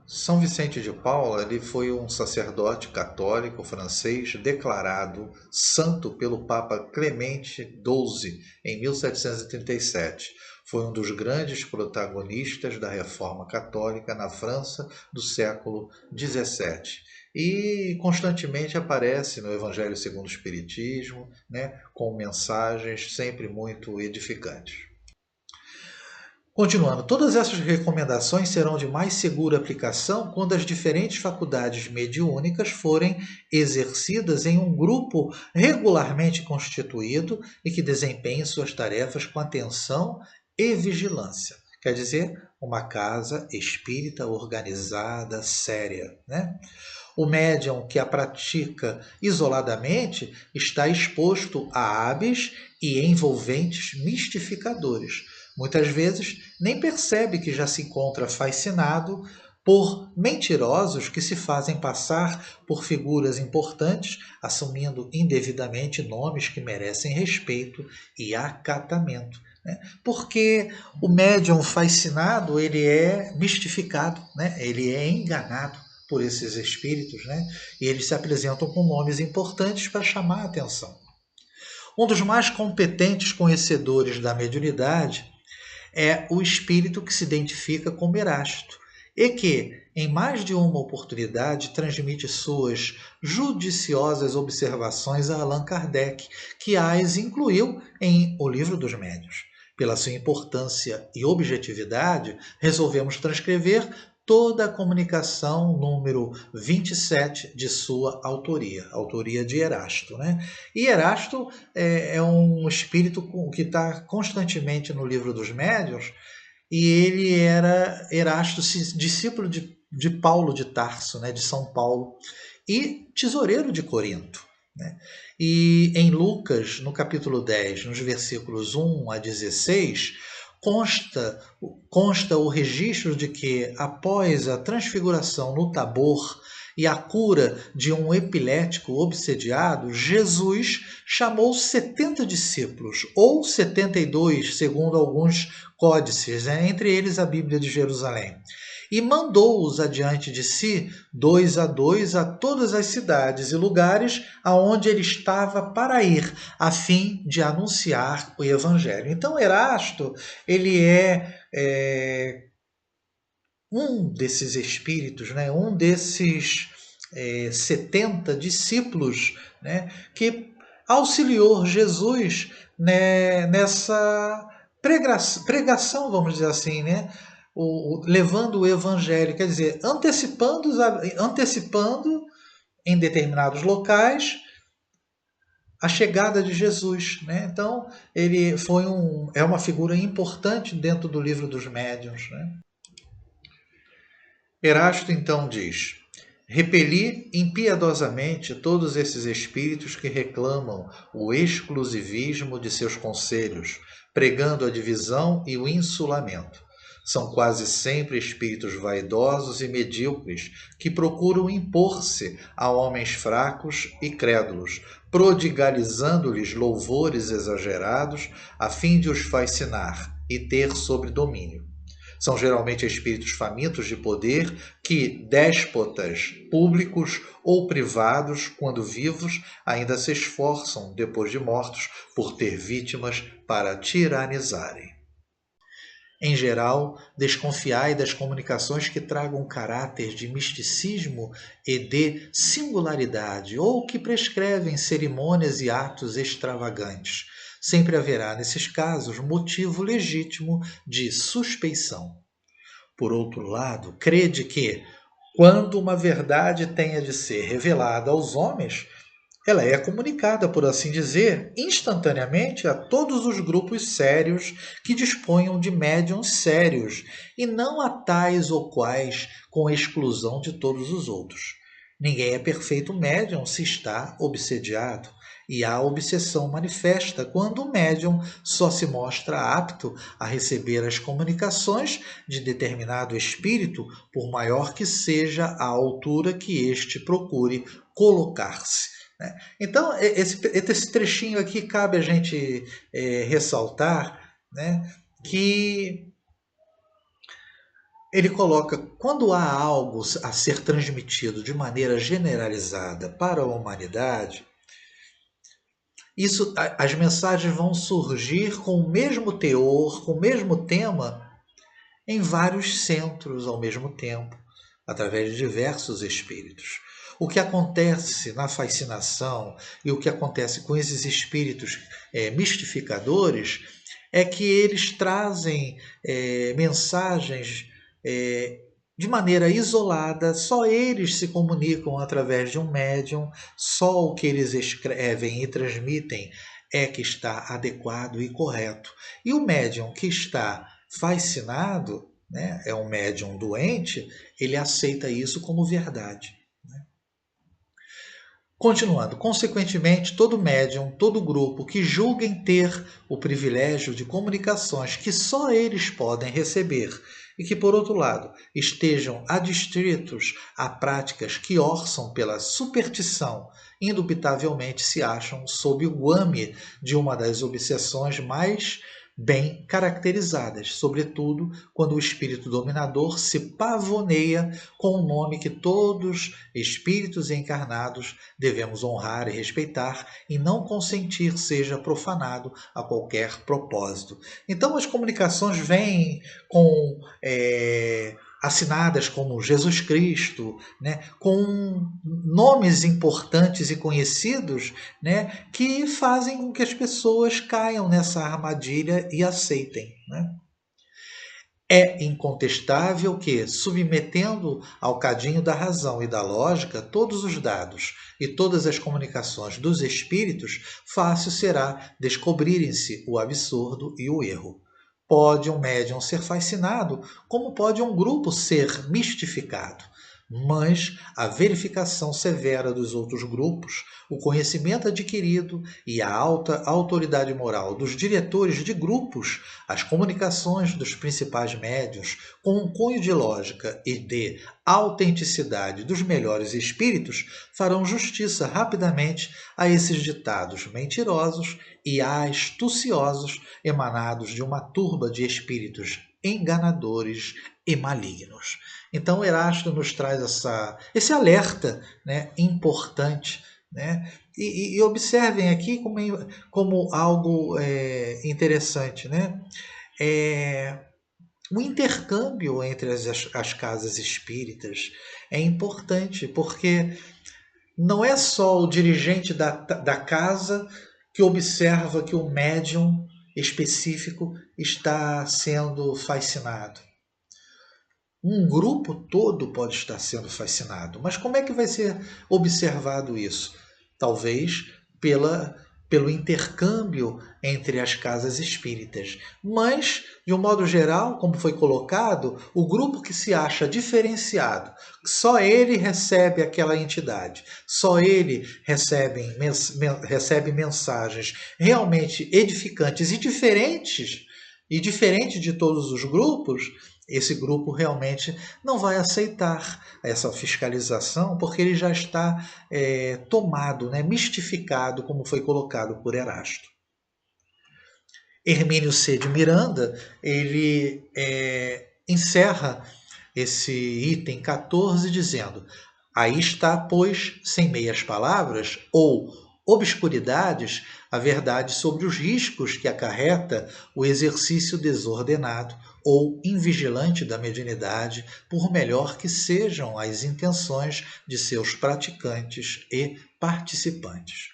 São Vicente de Paula, ele foi um sacerdote católico francês declarado santo pelo Papa Clemente XII em 1737. Foi um dos grandes protagonistas da Reforma Católica na França do século XVII. E constantemente aparece no Evangelho segundo o Espiritismo, né, com mensagens sempre muito edificantes. Continuando, todas essas recomendações serão de mais segura aplicação quando as diferentes faculdades mediúnicas forem exercidas em um grupo regularmente constituído e que desempenhe suas tarefas com atenção e vigilância. Quer dizer, uma casa espírita organizada, séria, né? O médium que a pratica isoladamente está exposto a hábeis e envolventes mistificadores. Muitas vezes nem percebe que já se encontra fascinado por mentirosos que se fazem passar por figuras importantes, assumindo indevidamente nomes que merecem respeito e acatamento. Porque o médium fascinado, ele é mistificado, né? Ele é enganado por esses espíritos, né? E eles se apresentam com nomes importantes para chamar a atenção. Um dos mais competentes conhecedores da mediunidade é o espírito que se identifica como Erasto e que, em mais de uma oportunidade, transmite suas judiciosas observações a Allan Kardec, que as incluiu em O Livro dos Médiuns. Pela sua importância e objetividade, resolvemos transcrever toda a comunicação número 27 de sua autoria de Erasto, né? E Erasto é um espírito que está constantemente no Livro dos Médiuns, e ele era Erasto, discípulo de Paulo de Tarso, né, de São Paulo, e tesoureiro de Corinto, né? E em Lucas, no capítulo 10, nos versículos 1 a 16, consta o registro de que, após a transfiguração no Tabor e a cura de um epilético obsediado, Jesus chamou 70 discípulos, ou 72, segundo alguns códices, entre eles a Bíblia de Jerusalém, e mandou-os adiante de si, 2 a 2, a todas as cidades e lugares aonde ele estava para ir, a fim de anunciar o Evangelho. Então, Erasto, ele é um desses espíritos, né? Um desses 70 discípulos, né? Que auxiliou Jesus, né? Nessa pregação, vamos dizer assim, né? levando o evangelho, quer dizer, antecipando em determinados locais a chegada de Jesus, né? Então, ele é uma figura importante dentro do livro dos médiuns, né? Erasto então diz: repeli impiedosamente todos esses espíritos que reclamam o exclusivismo de seus conselhos, pregando a divisão e o insulamento. São quase sempre espíritos vaidosos e medíocres que procuram impor-se a homens fracos e crédulos, prodigalizando-lhes louvores exagerados, a fim de os fascinar e ter sobre domínio. São geralmente espíritos famintos de poder que déspotas públicos ou privados, quando vivos, ainda se esforçam, depois de mortos, por ter vítimas para tiranizarem. Em geral, desconfiai das comunicações que tragam caráter de misticismo e de singularidade, ou que prescrevem cerimônias e atos extravagantes. Sempre haverá, nesses casos, motivo legítimo de suspeição. Por outro lado, crede que, quando uma verdade tenha de ser revelada aos homens, ela é comunicada, por assim dizer, instantaneamente a todos os grupos sérios que disponham de médiuns sérios, e não a tais ou quais com exclusão de todos os outros. Ninguém é perfeito médium se está obsediado, e há obsessão manifesta quando o médium só se mostra apto a receber as comunicações de determinado espírito, por maior que seja a altura que este procure colocar-se. Então, esse trechinho aqui cabe a gente ressaltar, né, que ele coloca, quando há algo a ser transmitido de maneira generalizada para a humanidade, as mensagens vão surgir com o mesmo teor, com o mesmo tema, em vários centros ao mesmo tempo, através de diversos espíritos. O que acontece na fascinação e o que acontece com esses espíritos mistificadores é que eles trazem mensagens de maneira isolada, só eles se comunicam através de um médium, só o que eles escrevem e transmitem é que está adequado e correto. E o médium que está fascinado, né, é um médium doente, ele aceita isso como verdade. Continuando, consequentemente, todo médium, todo grupo que julguem ter o privilégio de comunicações que só eles podem receber e que, por outro lado, estejam adstritos a práticas que orçam pela superstição, indubitavelmente se acham sob o guame de uma das obsessões mais bem caracterizadas, sobretudo quando o espírito dominador se pavoneia com o nome que todos, espíritos encarnados, devemos honrar e respeitar e não consentir seja profanado a qualquer propósito. Então as comunicações vêm com assinadas como Jesus Cristo, né, com nomes importantes e conhecidos, né, que fazem com que as pessoas caiam nessa armadilha e aceitem. Né? É incontestável que, submetendo ao cadinho da razão e da lógica todos os dados e todas as comunicações dos espíritos, fácil será descobrirem-se o absurdo e o erro. Pode um médium ser fascinado, como pode um grupo ser mistificado. Mas a verificação severa dos outros grupos, o conhecimento adquirido e a alta autoridade moral dos diretores de grupos, as comunicações dos principais médiuns, com um cunho de lógica e de autenticidade dos melhores espíritos, farão justiça rapidamente a esses ditados mentirosos e astuciosos emanados de uma turba de espíritos enganadores e malignos. Então, Erasto nos traz esse alerta, né, importante. Né? E observem aqui como algo interessante. Né? O intercâmbio entre as casas espíritas é importante, porque não é só o dirigente da casa que observa que o médium específico está sendo fascinado. Um grupo todo pode estar sendo fascinado. Mas como é que vai ser observado isso? Talvez pelo intercâmbio entre as casas espíritas. Mas, de um modo geral, como foi colocado, o grupo que se acha diferenciado, só ele recebe aquela entidade, só ele recebe mensagens realmente edificantes e diferentes de todos os grupos, esse grupo realmente não vai aceitar essa fiscalização porque ele já está tomado, né, mistificado, como foi colocado por Erasto. Hermínio C. de Miranda, ele encerra esse item 14 dizendo: aí está, pois, sem meias palavras ou obscuridades, a verdade sobre os riscos que acarreta o exercício desordenado ou invigilante da mediunidade, por melhor que sejam as intenções de seus praticantes e participantes.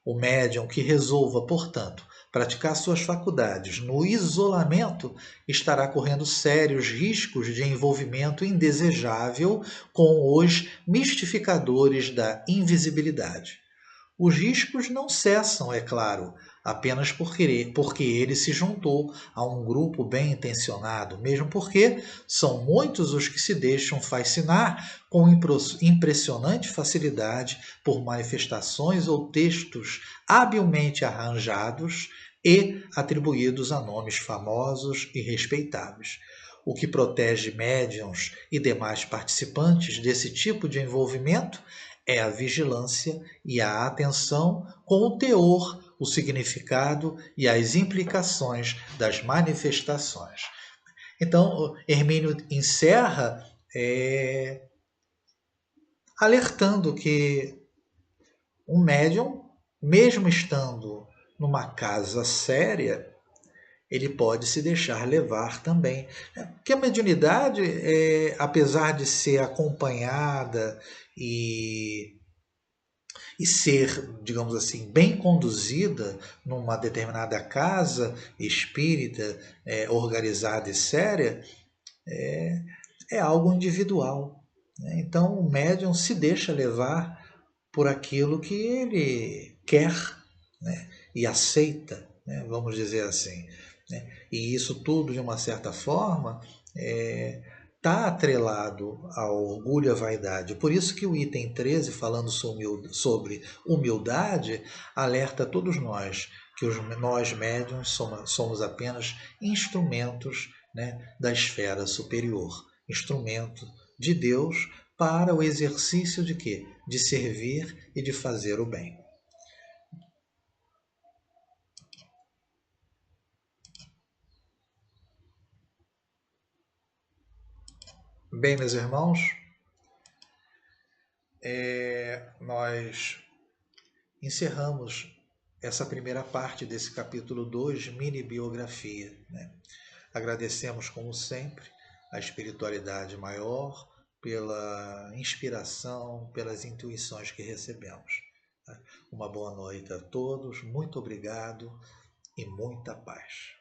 O médium que resolva, portanto, praticar suas faculdades no isolamento estará correndo sérios riscos de envolvimento indesejável com os mistificadores da invisibilidade. Os riscos não cessam, é claro, apenas porque ele se juntou a um grupo bem intencionado, mesmo porque são muitos os que se deixam fascinar com impressionante facilidade por manifestações ou textos habilmente arranjados e atribuídos a nomes famosos e respeitáveis. O que protege médiuns e demais participantes desse tipo de envolvimento é a vigilância e a atenção com o teor, o significado e as implicações das manifestações. Então, Hermínio encerra alertando que um médium, mesmo estando numa casa séria, ele pode se deixar levar também. Porque a mediunidade, apesar de ser acompanhada e ser, digamos assim, bem conduzida numa determinada casa espírita, organizada e séria, é algo individual. Né? Então o médium se deixa levar por aquilo que ele quer, né? E aceita, né? Vamos dizer assim. Né? E isso tudo, de uma certa forma, está atrelado ao orgulho e à vaidade. Por isso que o item 13, falando sobre humildade, alerta a todos nós que nós médiuns somos apenas instrumentos, né, da esfera superior, instrumento de Deus para o exercício de quê? De servir e de fazer o bem. Bem, meus irmãos, nós encerramos essa primeira parte desse capítulo 2, mini biografia. Né? Agradecemos, como sempre, a espiritualidade maior pela inspiração, pelas intuições que recebemos. Tá? Uma boa noite a todos, muito obrigado e muita paz.